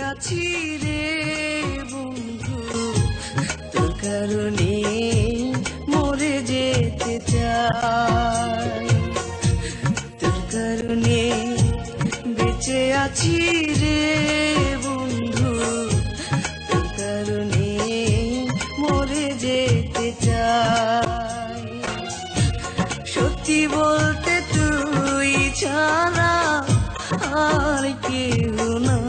আছি রে বন্ধু, তোর কারণে মরে যেতে চাই। তোর কারণে বেঁচে আছি রে বন্ধু, তোর কারণে মরে যেতে চাই। সত্যি বলতে তুই ছাড়া আর কেউ নাই।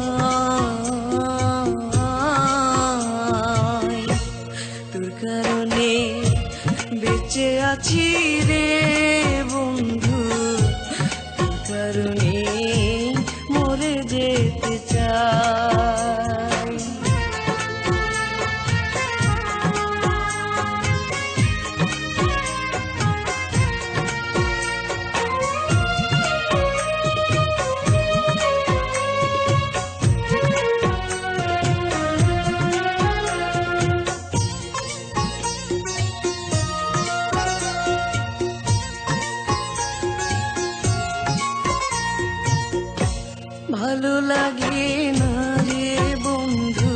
তোর কারণে বেঁচে আছি রে বন্ধু, তোর কারণে মরে যেতে চাই। ভালো লাগে না রে বন্ধু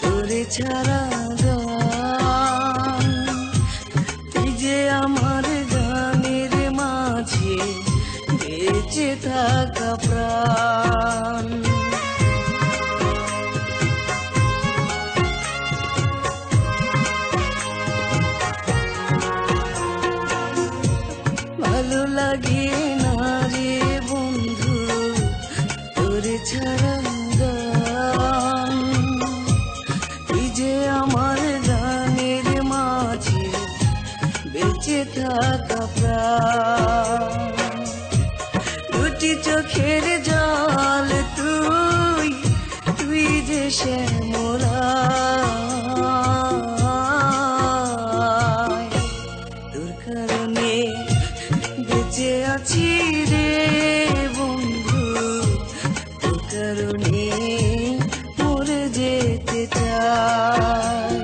তোরে ছাড়া গান, তুই যে আমার গানের মাঝে বেঁচে থাকা প্রাণ। ভালো লাগে না রে বন্ধু তোরে ছাড়া গান, তুই যে আমার গানের মাঝে বেঁচে থাকা প্রাণ। দুটি চোখের জল তুই, তুই যে শ্যামলায়। তোর কারণে বেঁচে আছি রে বন্ধু, তোর কারণে মরে যেতে চাই।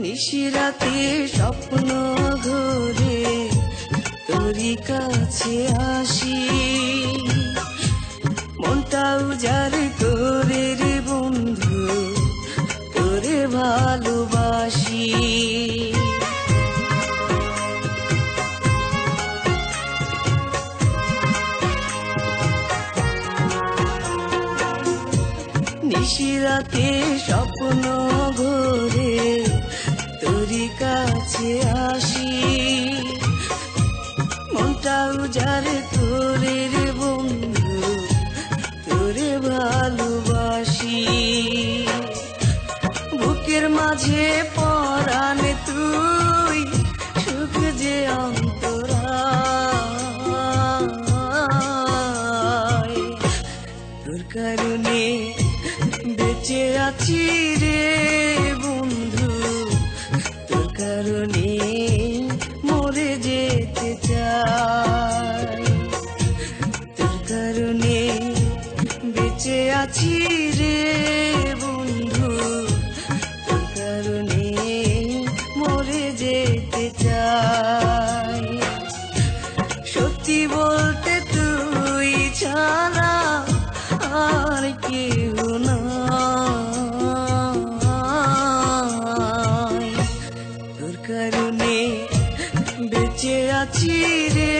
নিশিরাতে স্বপ্ন ঘুরে তোরই কাছে আসি, মনটা উজাড় করে রে বন্ধু তোরে ভালোবাসি। নিশিরাতে স্বপ্ন ঘুরে তোরই কাছে আসি, মনটা উজাড় করে রে বন্ধু তোরে ভালোবাসি। বুকের মাঝে পরাণ তুই, সুখ যে অন্তরায়। তোর কারণে বেঁচে আছি রে বন্ধু, তোর কারণে মরে যেতে চাই। তোর কারণে বেঁচে আছি রে বন্ধু, তোর কারণে মরে যেতে চাই। সত্যি বলতে তুই ছাড়া আর কেউ নাই। তোর কারণে বেঁচে আছি রে